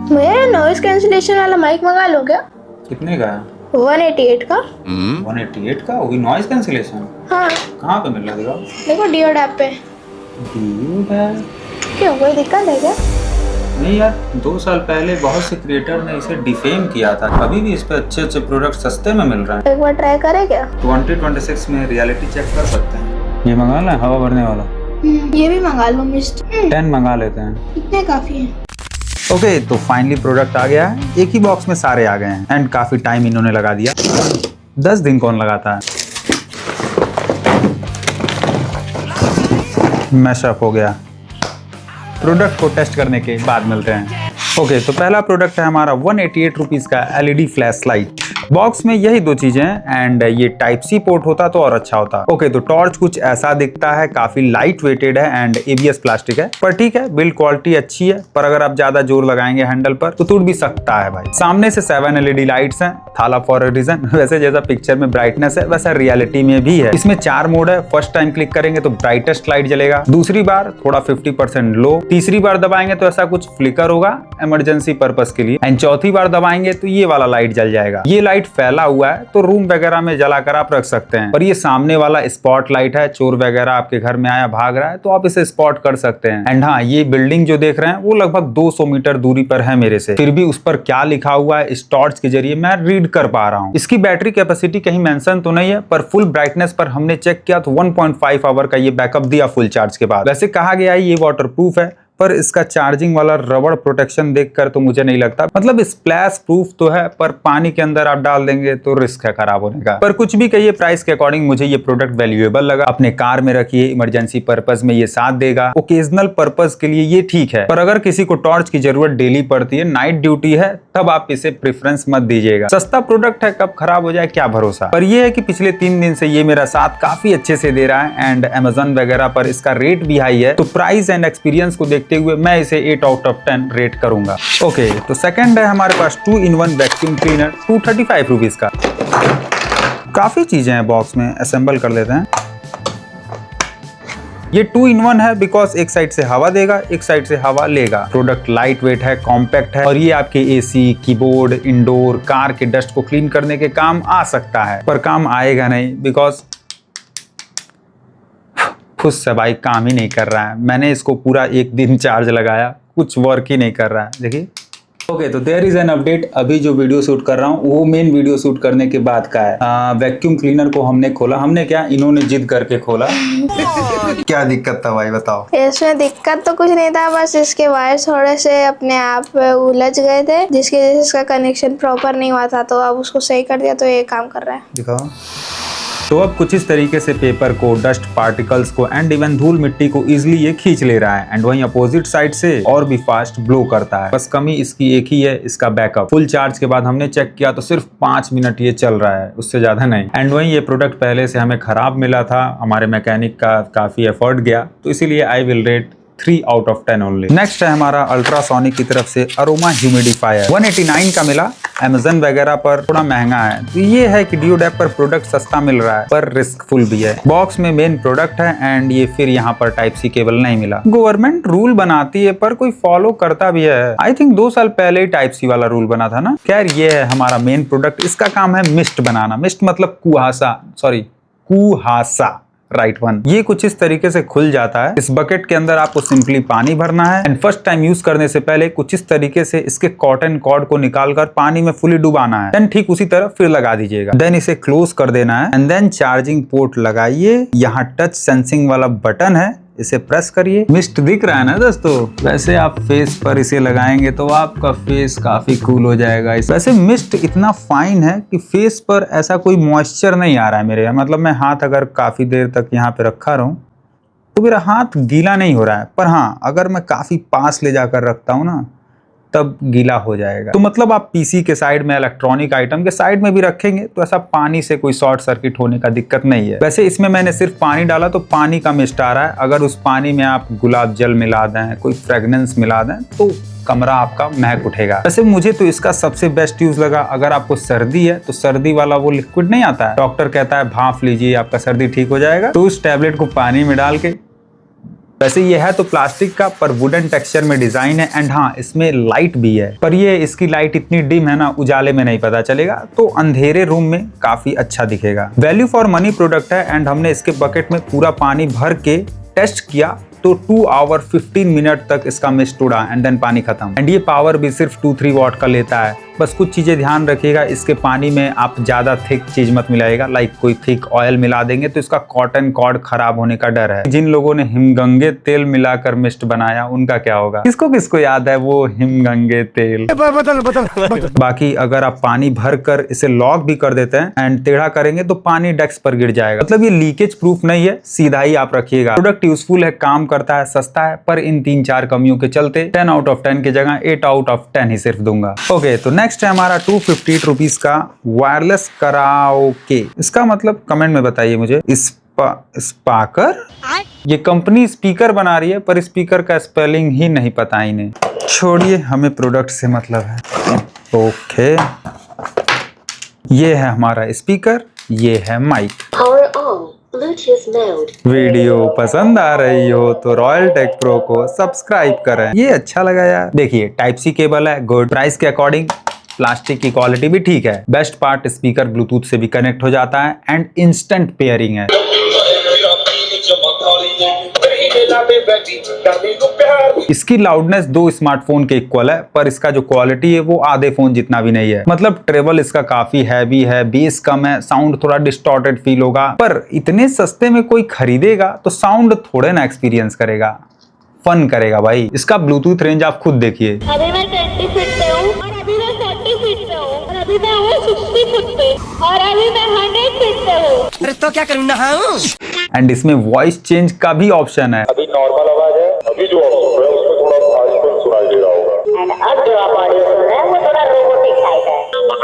मुझे noise cancellation वाला mic मंगा लो क्या? कितने का है? 188 का। 188 का? वो भी नॉइस कैंसिलेशन? हाँ कहाँ पे मिल रहा है? दिखाओ। देखो डियोड ऐप पे। डियोड है? क्यों, कोई दिक्कत है क्या? नहीं यार, 2 साल पहले बहुत से क्रिएटर ने इसे डिफेम किया था। अभी भी इस पे अच्छे अच्छे प्रोडक्ट सस्ते में मिल रहे हैं। एक बार ट्राई करें क्या? 2026 में रियलिटी चेक कर सकते हैं। ये मंगा लें, हवा भरने वाला। ये भी मंगा लो मिस्ट। 10 मंगा लेते हैं। इतने काफी है। ओके, तो फाइनली प्रोडक्ट आ गया है। एक ही बॉक्स में सारे आ गए हैं एंड काफी टाइम इन्होंने लगा दिया। 10 दिन कौन लगाता है। मैशअप हो गया। प्रोडक्ट को टेस्ट करने के बाद मिलते हैं। ओके, तो पहला प्रोडक्ट है हमारा 188 रुपीज का एलईडी फ्लैश लाइट। बॉक्स में यही 2 चीजें हैं एंड ये टाइप सी पोर्ट होता तो और अच्छा होता। ओके, तो टॉर्च कुछ ऐसा दिखता है, काफी लाइट वेटेड है एंड एबीएस प्लास्टिक है, पर ठीक है, बिल्ड क्वालिटी अच्छी है। पर अगर आप ज्यादा जोर लगाएंगे हैंडल पर तो टूट भी सकता है भाई। सामने से 7 एलईडी लाइट्स हैं, थाला फॉर अ रीजन। वैसे जैसा पिक्चर में ब्राइटनेस है वैसा रियलिटी में भी है। इसमें 4 मोड है। फर्स्ट टाइम क्लिक करेंगे तो ब्राइटेस्ट लाइट जलेगा, दूसरी बार थोड़ा 50% लो, तीसरी बार दबाएंगे तो ऐसा कुछ फ्लिकर होगा इमरजेंसी पर्पस के लिए, एंड चौथी बार दबाएंगे तो ये वाला लाइट जल जाएगा। ये लाइट फैला हुआ है तो रूम वगैरह में जलाकर आप रख सकते हैं। और ये सामने वाला स्पॉट लाइट है, चोर वगैरह आपके घर में आया भाग रहा है तो आप इसे स्पॉट कर सकते हैं। एंड हाँ, ये बिल्डिंग जो देख रहे हैं वो लगभग 200 मीटर दूरी पर है मेरे से, फिर भी उस पर क्या लिखा हुआ है इस टॉर्च के जरिए मैं रीड कर पा रहा हूँ। इसकी बैटरी कैपेसिटी कहीं मेंशन तो नहीं है, पर फुल ब्राइटनेस पर हमने चेक किया तो 1.5 आवर का ये बैकअप दिया फुल चार्ज के बाद। वैसे कहा गया है ये वाटर प्रूफ है, पर इसका चार्जिंग वाला रबड़ प्रोटेक्शन देखकर तो मुझे नहीं लगता। मतलब स्प्लैश प्रूफ तो है, पर पानी के अंदर आप डाल देंगे तो रिस्क है खराब होने का। पर कुछ भी कहिए, प्राइस के अकॉर्डिंग मुझे ये प्रोडक्ट वैल्यूएबल लगा। अपने कार में रखिए, इमरजेंसी पर्पज में ये साथ देगा, ओकेजनल पर्पज के लिए ये ठीक है। पर अगर किसी को टॉर्च की जरूरत डेली पड़ती है, नाइट ड्यूटी है, तब आप इसे प्रेफरेंस मत दीजिएगा। सस्ता प्रोडक्ट है, कब खराब हो जाए क्या भरोसा। पर यह है कि पिछले 3 दिन से ये मेरा साथ काफी अच्छे से दे रहा है एंड Amazon वगैरह पर इसका रेट भी हाई है, तो प्राइस एंड एक्सपीरियंस को देखते हुए मैं इसे 8 आउट ऑफ 10 रेट करूंगा। ओके, तो सेकंड है हमारे पास 2-in-1 वैक्यूम क्लीनर 235 रुपीज का। काफी चीजें हैं बॉक्स में, असेंबल कर लेते हैं। ये 2-in-1 है बिकॉज एक साइड से हवा देगा, एक साइड से हवा लेगा। प्रोडक्ट लाइट वेट है, कॉम्पैक्ट है और ये आपके एसी, कीबोर्ड, इंडोर, कार के डस्ट को क्लीन करने के काम आ सकता है। पर काम आएगा नहीं बिकॉज खुश से भाई काम ही नहीं कर रहा है। मैंने इसको पूरा 1 दिन चार्ज लगाया, कुछ वर्क ही नहीं कर रहा है। देखिए। ओके, तो देयर इज एन अपडेट। अभी जो वीडियो शूट कर रहा हूँ वो मेन वीडियो शूट करने के बाद का है। वैक्यूम क्लीनर को हमने खोला। हमने क्या, इन्होंने जिद करके खोला। क्या दिक्कत था भाई बताओ। इसमें दिक्कत तो कुछ नहीं था, बस इसके वायर थोड़े से अपने आप उलझ गए थे, जिसकी वजह से इसका कनेक्शन प्रॉपर नहीं हुआ था। तो अब उसको सही कर दिया तो ये काम कर रहा है। दिखाओ। तो अब कुछ इस तरीके से पेपर को, डस्ट पार्टिकल्स को एंड इवन धूल मिट्टी को इजीली ये खींच ले रहा है एंड वहीं अपोजिट साइड से और भी फास्ट ब्लो करता है। बस कमी इसकी एक ही है, इसका बैकअप। फुल चार्ज के बाद हमने चेक किया तो सिर्फ 5 मिनट ये चल रहा है, उससे ज्यादा नहीं। एंड वहीं ये प्रोडक्ट पहले से हमें खराब मिला था, हमारे मैकेनिक का काफी एफर्ट गया, तो इसीलिए I will rate 3 out of 10 only. Next है हमारा अल्ट्रासोनिक की तरफ से अरोमा ह्यूमिडिफायर 189 का मिला। Amazon वगैरह पर थोड़ा महंगा है, तो ये है कि डियोड ऐप पर प्रोडक्ट सस्ता मिल रहा है पर रिस्कफुल भी है। बॉक्स में मेन प्रोडक्ट है एंड ये फिर यहाँ पर टाइप सी केबल नहीं मिला। गवर्नमेंट रूल बनाती है पर कोई फॉलो करता भी है। आई थिंक 2 साल पहले ही टाइप सी वाला रूल बना था ना। खैर, ये है हमारा मेन प्रोडक्ट। इसका काम है मिस्ट बनाना। मिस्ट मतलब कुहासा, राइट वन। ये कुछ इस तरीके से खुल जाता है। इस बकेट के अंदर आपको सिंपली पानी भरना है एंड फर्स्ट टाइम यूज करने से पहले कुछ इस तरीके से इसके कॉटन कॉर्ड को निकालकर पानी में फुली डुबाना है। देन ठीक उसी तरह फिर लगा दीजिएगा। देन इसे क्लोज कर देना है एंड देन चार्जिंग पोर्ट लगाइए। यहाँ टच सेंसिंग वाला बटन है, इसे प्रेस करिए। मिस्ट दिख रहा है ना दोस्तों। वैसे आप फेस पर इसे लगाएंगे तो आपका फेस काफी कूल हो जाएगा। वैसे मिस्ट इतना फाइन है कि फेस पर ऐसा कोई मॉइस्चर नहीं आ रहा है मेरे। मतलब मैं हाथ अगर काफी देर तक यहाँ पे रखा रहूं तो मेरा हाथ गीला नहीं हो रहा है। पर हाँ, अगर मैं काफी पास ले जाकर रखता हूँ ना तब गीला हो जाएगा। तो मतलब आप पीसी के साइड में, इलेक्ट्रॉनिक आइटम के साइड में भी रखेंगे तो ऐसा पानी से कोई शॉर्ट सर्किट होने का दिक्कत नहीं है। वैसे इसमें मैंने सिर्फ पानी डाला तो पानी का मिस्ट आ रहा है। अगर उस पानी में आप गुलाब जल मिला दें, कोई फ्रेगनेंस मिला दें तो कमरा आपका महक उठेगा। वैसे मुझे तो इसका सबसे बेस्ट यूज लगा, अगर आपको सर्दी है तो सर्दी वाला वो लिक्विड नहीं आता है, डॉक्टर कहता है भांप लीजिए आपका सर्दी ठीक हो जाएगा, तो उस टैबलेट को पानी में डाल के वैसे ये है तो प्लास्टिक का पर वुडन टेक्सचर में डिजाइन है एंड हाँ इसमें लाइट भी है, पर ये इसकी लाइट इतनी डिम है ना उजाले में नहीं पता चलेगा, तो अंधेरे रूम में काफी अच्छा दिखेगा। वैल्यू फॉर मनी प्रोडक्ट है एंड हमने इसके बकेट में पूरा पानी भर के टेस्ट किया तो 2 आवर 15 मिनट तक इसका मिस्ट उड़ा एंड देन पानी खत्म। एंड ये पावर भी सिर्फ 2-3 वॉट का लेता है। बस कुछ चीजें ध्यान रखिएगा, इसके पानी में आप ज्यादा थिक चीज मत मिलाइएगा, लाइक कोई थिक ऑयल मिला देंगे तो इसका कॉटन कॉर्ड खराब होने का डर है। जिन लोगों ने हिमगंगे तेल मिलाकर मिस्ट बनाया उनका क्या होगा? किसको किसको याद है वो हिमगंगे तेल? बदल। बाकी अगर आप पानी भर कर इसे लॉक भी कर देते हैं एंड टेढ़ा करेंगे तो पानी डेस्क पर गिर जाएगा। मतलब ये लीकेज प्रूफ नहीं है, सीधा ही आप रखिएगा। प्रोडक्ट यूजफुल है, काम करता है, सस्ता है, पर इन 3-4 कमियों के चलते 10 आउट ऑफ 10 की जगह 8 आउट ऑफ 10 ही सिर्फ दूंगा। ओके, तो नेक्स्ट है हमारा 258 रुपीज का वायरलेस कराओके। इसका मतलब कमेंट में बताइए मुझे। स्पीकर, ये कंपनी स्पीकर बना रही है पर स्पीकर का स्पेलिंग ही नहीं पता इन्हें। छोड़िए, हमें प्रोडक्ट से मतलब है। ओके, ये है हमारा स्पीकर, ये है माइक। वीडियो पसंद आ रही हो तो रॉयल टेक प्रो को सब्सक्राइब करें। ये अच्छा लगा यार। देखिए टाइप सी केबल है, गुड। प्राइस के अकॉर्डिंग प्लास्टिक की क्वालिटी भी ठीक है। बेस्ट पार्ट, स्पीकर ब्लूटूथ से भी कनेक्ट हो जाता है एंड इंस्टेंट पेयरिंग है। इसकी लाउडनेस 2 स्मार्टफोन के इक्वल है, पर इसका जो क्वालिटी है वो आधे फोन जितना भी नहीं है। मतलब ट्रेवल इसका काफी हैवी है, बेस कम है, साउंड थोड़ा डिस्टॉर्टेड फील होगा, पर इतने सस्ते में कोई खरीदेगा तो साउंड थोड़े ना एक्सपीरियंस करेगा, फन करेगा भाई। इसका ब्लूटूथ रेंज आप खुद देखिए। अभी मैं 20 फीट पे हूँ और अभी मैं 40 फीट पे हूँ और अभी मैं हूँ 60 फीट पे और अभी मैं 100 फीट पे हूँ। अरे तो क्या करूँ ना? एंड इसमें वॉइस चेंज का भी ऑप्शन है। अभी नॉर्मल आवाज है, अभी जो ऑडियो है उसमें थोड़ा आजकल सुनाई दे रहा होगा। एंड अब जो आप ऑडियो सुन रहे हैं वो थोड़ा रोबोटिक टाइप है।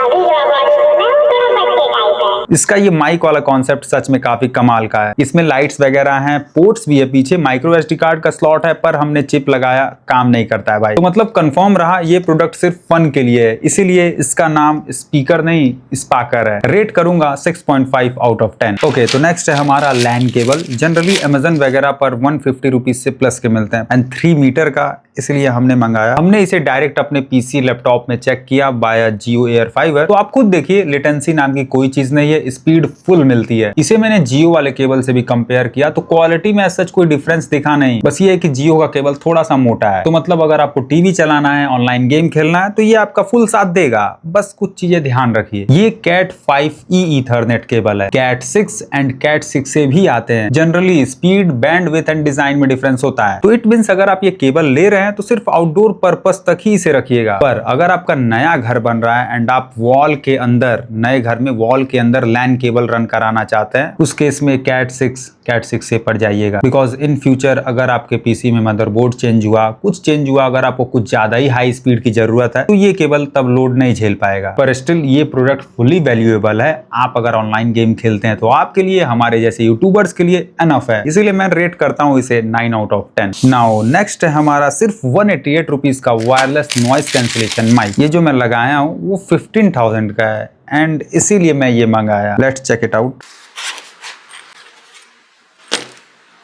अभी जो आप ऑडियो सुन रहे हैं वो थोड़ा बच्चे टाइप है। इसका ये माइक वाला कॉन्सेप्ट सच में काफी कमाल का है। इसमें लाइट्स वगैरह हैं, पोर्ट्स भी है, पीछे माइक्रो एसडी कार्ड का स्लॉट है, पर हमने चिप लगाया, काम नहीं करता है भाई। तो मतलब कंफर्म रहा ये प्रोडक्ट सिर्फ फन के लिए है, इसीलिए इसका नाम स्पीकर नहीं स्पाकर है। रेट करूंगा 6.5 आउट ऑफ 10। ओके, तो नेक्स्ट है हमारा लैन केबल। जनरली अमेजन वगैरह पर 150 रुपीज से प्लस के मिलते हैं एंड 3 मीटर का, इसलिए हमने मंगाया। हमने इसे डायरेक्ट अपने पीसी लैपटॉप में चेक किया बाय जियो एयर फाइबर। तो आप खुद देखिए, लेटेंसी नाम की कोई चीज नहीं है, स्पीड फुल मिलती है। इसे मैंने जियो वाले केबल से भी कंपेयर किया तो क्वालिटी में सच कोई डिफरेंस दिखा नहीं। बस ये है कि जियो का केबल थोड़ा सा मोटा है, तो मतलब अगर आपको टीवी चलाना है, ऑनलाइन गेम खेलना है तो ये आपका फुल साथ देगा। बस कुछ चीजें ध्यान रखिए। ये कैट 5e ईथरनेट केबल है। कैट 6 एंड कैट 6 से भी आते हैं। Generally speed, bandwidth and design में डिफरेंस होता है, तो इट मींस अगर आप ये केबल ले रहे हैं तो सिर्फ आउटडोर पर्पस तक ही इसे रखिएगा। पर अगर आपका नया घर बन रहा है एंड आप वॉल के अंदर, नए घर में वॉल के अंदर लैन केबल रन कराना चाहते हैं, उस केस में कैट 6 से पड़ जाइएगा। बिकॉज इन फ्यूचर अगर आपके पीसी में मदरबोर्ड चेंज हुआ, कुछ चेंज हुआ, अगर आपको कुछ ज्यादा ही हाई स्पीड की जरूरत है तो ये केबल तब लोड नहीं झेल पाएगा। पर स्टिल ये प्रोडक्ट फुली वैल्यूएबल है। आप अगर ऑनलाइन गेम खेलते हैं तो आपके लिए, हमारे जैसे यूट्यूबर्स के लिए एनफ है, इसीलिए मैं रेट करता हूँ इसे 9 आउट ऑफ 10। नाउ नेक्स्ट है हमारा सिर्फ 188 रुपीज का वायरलेस नॉइस कैंसिलेशन माइक। ये जो मैं लगाया हूँ वो 15,000 का है एंड इसीलिए मैं ये मंगाया। Let's check it out.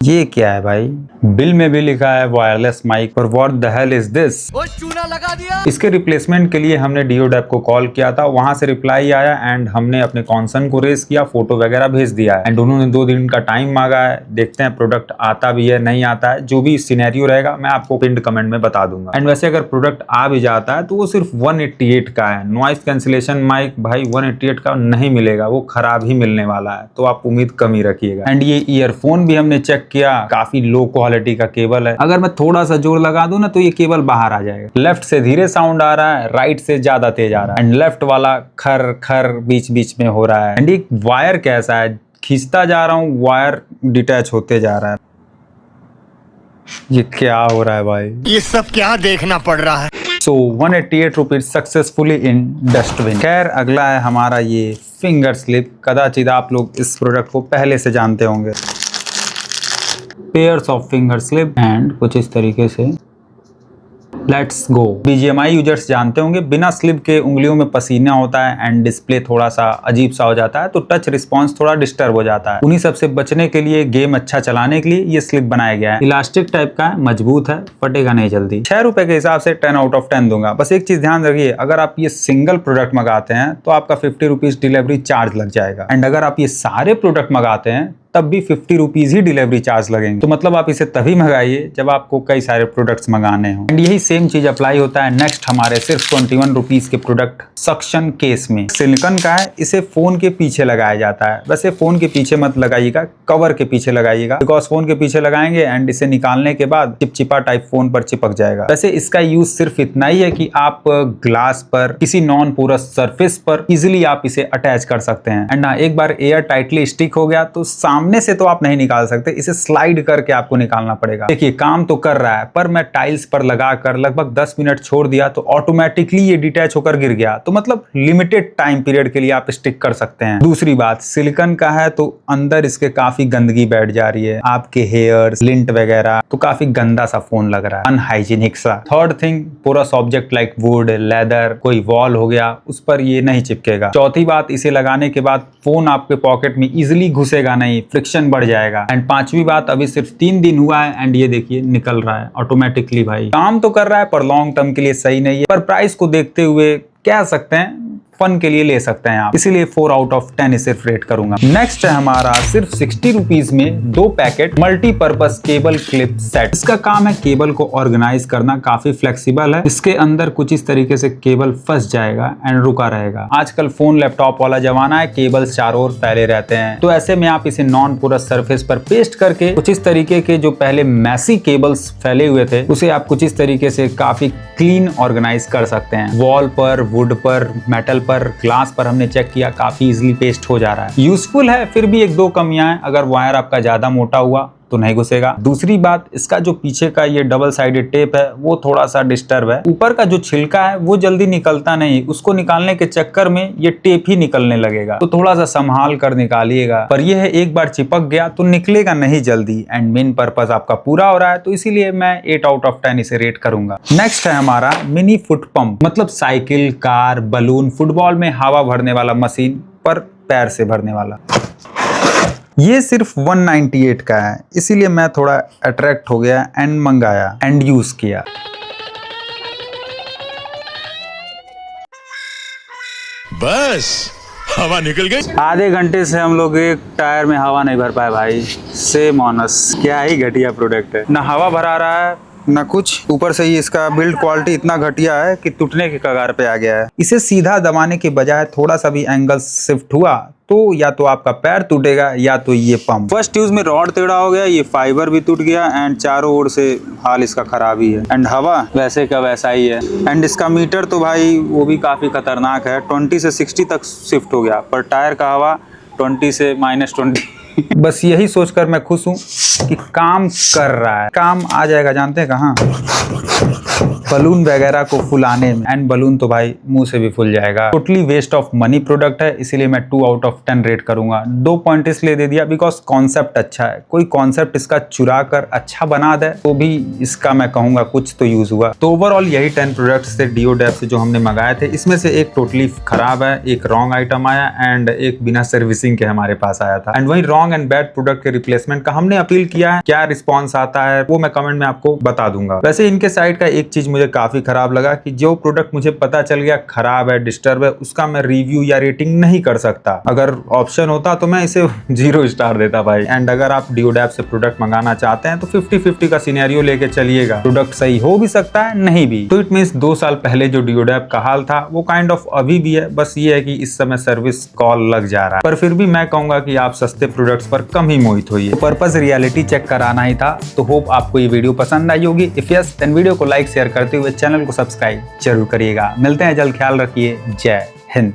ये क्या है भाई? बिल में भी लिखा है वायरलेस माइक, पर what the hell is this? चूना लगा दिया। इसके रिप्लेसमेंट के लिए हमने डियोडेप को कॉल किया था, वहां से रिप्लाई आया एंड हमने अपने कॉन्सर्न को रेज किया, फोटो वगैरह भेज दिया है एंड उन्होंने 2 दिन का टाइम मांगा है। देखते हैं प्रोडक्ट आता भी है नहीं आता है, जो भी सिनेरियो रहेगा मैं आपको पिन कमेंट में बता दूंगा। एंड वैसे अगर प्रोडक्ट आ भी जाता है तो वो सिर्फ 188 का है। नॉइस कैंसिलेशन माइक भाई 188 का नहीं मिलेगा, वो खराब ही मिलने वाला है, तो आप उम्मीद कम ही रखिएगा। एंड ये ईयरफोन भी हमने चेक किया, काफी लो क्वालिटी का केबल है। अगर मैं थोड़ा सा जोर लगा दूं ना तो ये केबल बाहर आ जाएगा। लेफ्ट से धीरे साउंड आ रहा है, राइट से ज्यादा तेज आ रहा है एंड लेफ्ट वाला खर खर बीच बीच में हो रहा है। एंड ये वायर कैसा है, खींचता जा रहा हूँ, वायर डिटैच होते जा रहा है। ये क्या हो रहा है भाई? ये सब क्या देखना पड़ रहा है? सो 188 रुपीज सक्सेसफुली इन डस्टबिन। खैर अगला है हमारा ये फिंगर स्लिप। कदाचित आप लोग इस प्रोडक्ट को पहले से जानते होंगे। Pairs of finger slip and कुछ इस तरीके से लेट्स गो। BGMI यूजर्स जानते होंगे बिना स्लिप के उंगलियों में पसीना होता है एंड डिस्प्ले थोड़ा सा अजीब सा हो जाता है, तो टच रिस्पॉन्स थोड़ा डिस्टर्ब हो जाता है। उन्हीं सबसे बचने के लिए, गेम अच्छा चलाने के लिए ये स्लिप बनाया गया है। इलास्टिक टाइप का है, मजबूत है, फटेगा नहीं जल्दी। 6 रुपए के हिसाब से 10 आउट ऑफ 10 दूंगा। बस एक चीज ध्यान रखिए, अगर आप ये सिंगल प्रोडक्ट मंगाते हैं तो आपका 50 रुपीज डिलीवरी चार्ज लग जाएगा, एंड अगर आप ये सारे प्रोडक्ट मंगाते हैं तब भी 50 रुपीज ही डिलीवरी चार्ज लगेंगे। तो मतलब आप इसे तभी मंगाइए जब आपको कई सारे प्रोडक्ट्स मंगाने हो। एंड यही सेम चीज अप्लाई होता है नेक्स्ट हमारे सिर्फ 21 रुपीज के प्रोडक्ट सक्शन केस में। सिलिकॉन का है, इसे फोन के पीछे लगाया जाता है। वैसे फोन के पीछे मत लगाइएगा, कवर के पीछे लगाइएगा, बिकॉज फोन के पीछे लगाएंगे एंड इसे निकालने के बाद चिपचिपा टाइप फोन पर चिपक जाएगा। वैसे इसका यूज सिर्फ इतना ही है कि आप ग्लास पर, किसी नॉन पोरस सरफेस पर इजिली आप इसे अटैच कर सकते हैं। एंड एक बार एयर टाइटली स्टिक हो गया तो सामने से तो आप नहीं निकाल सकते, इसे स्लाइड करके आपको निकालना पड़ेगा। देखिए काम तो कर रहा है, पर मैं टाइल्स पर लगाकर लगभग 10 मिनट छोड़ दिया तो ऑटोमेटिकली ये डिटैच होकर गिर गया। तो मतलब लिमिटेड टाइम पीरियड के लिए आप स्टिक कर सकते हैं। दूसरी बात, सिलिकॉन का है तो अंदर इसके काफी गंदगी बैठ जा रही है, आपके हेयर्स, लिंट वगैरह, तो काफी गंदा सा फोन लग रहा है, अनहाइजीनिक सा। Third thing, porous object like wood, leather, कोई वॉल हो गया, उस पर ये नहीं चिपकेगा। चौथी बात, इसे लगाने के बाद फोन आपके पॉकेट में इजिली घुसेगा नहीं, फ्रिक्शन बढ़ जाएगा। एंड पांचवी बात, अभी सिर्फ 3 दिन हुआ है एंड ये देखिए निकल रहा है ऑटोमेटिकली। भाई काम तो कर रहा है पर लॉन्ग टर्म के लिए सही नहीं है, पर प्राइस को देखते हुए कह सकते हैं फन के लिए ले सकते हैं आप, इसीलिए 4 आउट ऑफ 10 इसे रेट करूंगा। नेक्स्ट है हमारा सिर्फ 60 रुपीज में 2 packet multipurpose cable clip set. इसका काम है केबल को ऑर्गेनाइज करना, काफी फ्लेक्सिबल है। इसके अंदर कुछ इस तरीके से केबल फंस जाएगा एंड रुका रहेगा। आजकल फोन लैपटॉप वाला जमाना है, केबल्स चारों ओर फैले रहते हैं, तो ऐसे में आप इसे नॉन पोरस सरफेस पर पेस्ट करके कुछ इस तरीके के जो पहले मैसी केबल्स फैले हुए थे उसे आप कुछ इस तरीके से काफी क्लीन ऑर्गेनाइज कर सकते हैं। वॉल पर, वुड पर, मेटल पर, ग्लास पर हमने चेक किया, काफी इजीली पेस्ट हो जा रहा है। यूजफुल है, फिर भी 1-2 कमियां हैं। अगर वायर आपका ज्यादा मोटा हुआ तो नहीं घुसेगा। दूसरी बात, इसका जो पीछे का ये डबल साइडेड टेप है वो थोड़ा सा डिस्टर्ब है। ऊपर का जो छिलका है वो जल्दी निकलता नहीं, उसको निकालने के चक्कर में ये टेप ही निकलने लगेगा, तो थोड़ा सा संभाल कर निकालिएगा। पर यह है, एक बार चिपक गया तो निकलेगा नहीं जल्दी, एंड मेन पर्पस आपका पूरा हो रहा है, तो इसीलिए मैं 8 आउट ऑफ 10 इसे रेट करूंगा। नेक्स्ट है हमारा मिनी फुट पंप, मतलब साइकिल, कार, बलून, फुटबॉल में हवा भरने वाला मशीन पर पैर से भरने वाला। ये सिर्फ 198 का है, इसीलिए मैं थोड़ा अट्रैक्ट हो गया एंड मंगाया एंड यूज किया। बस हवा निकल गई। आधे घंटे से हम लोग एक टायर में हवा नहीं भर पाए भाई, सेम ऑनस। क्या ही घटिया प्रोडक्ट है, ना हवा भरा रहा है ना कुछ, ऊपर से ही इसका बिल्ड क्वालिटी इतना घटिया है कि टूटने के कगार पे आ गया है। इसे सीधा दबाने के बजाय थोड़ा सा भी एंगल शिफ्ट हुआ तो या तो आपका पैर टूटेगा या तो ये पंप। फर्स्ट यूज में रॉड टेढ़ा हो गया, ये फाइबर भी टूट गया एंड चारों ओर से हाल इसका खराब ही है। एंड हवा वैसे का वैसा ही है। एंड इसका मीटर तो भाई वो भी काफी खतरनाक है, 20 से 60 तक शिफ्ट हो गया, पर टायर का हवा 20 से -20। बस यही सोचकर मैं खुश हूँ कि काम कर रहा है। काम आ जाएगा जानते हैं कहाँ, बलून वगैरह को फुलाने में। एंड बलून तो भाई मुंह से भी फुल जाएगा। Totally waste of money product है, इसीलिए मैं 2 आउट ऑफ 10 रेट करूंगा। 2 पॉइंट इसलिए दे दिया बिकॉज कॉन्सेप्ट अच्छा है। कोई कॉन्सेप्ट इसका चुरा कर अच्छा बना दे तो भी इसका मैं कहूंगा कुछ तो यूज हुआ। तो ओवरऑल यही 10 प्रोडक्ट्स थे डिओडेप से जो हमने मंगाए थे। इसमें से एक टोटली खराब है, एक रॉन्ग आइटम आया एंड एक बिना सर्विसिंग के हमारे पास आया था। एंड वही रॉन्ग एंड बैड प्रोडक्ट के रिप्लेसमेंट का हमने अपील किया है। क्या रिस्पॉन्स आता है वो मैं कमेंट में आपको बता दूंगा। वैसे इनके साइड का एक चीज मुझे काफी खराब लगा कि जो प्रोडक्ट मुझे पता चल गया खराब है, डिस्टर्ब है, उसका मैं रिव्यू या रेटिंग नहीं कर सकता। अगर ऑप्शन होता तो मैं इसे 0 स्टार देता भाई। एंड अगर आप डिओडेप से प्रोडक्ट मंगाना चाहते हैं तो 50-50 का सिनेरियो लेके चलिएगा। प्रोडक्ट सही हो भी सकता है, नहीं भी। तो इट मींस 2 साल पहले जो डिओडेप का हाल था वो काइंड ऑफ अभी भी है, बस ये है कि इस समय सर्विस कॉल लग जा रहा है। पर फिर भी मैं कहूंगा कि आप सस्ते प्रोडक्ट्स पर कम ही मोहित होइए। पर्पस रियलिटी चेक कराना ही था। तो होप आपको ये वीडियो पसंद आई होगी। इफ यस देन वीडियो को लाइक शेयर करते हुए चैनल को सब्सक्राइब जरूर करिएगा। मिलते हैं जल्द, ख्याल रखिए। जय हिंद।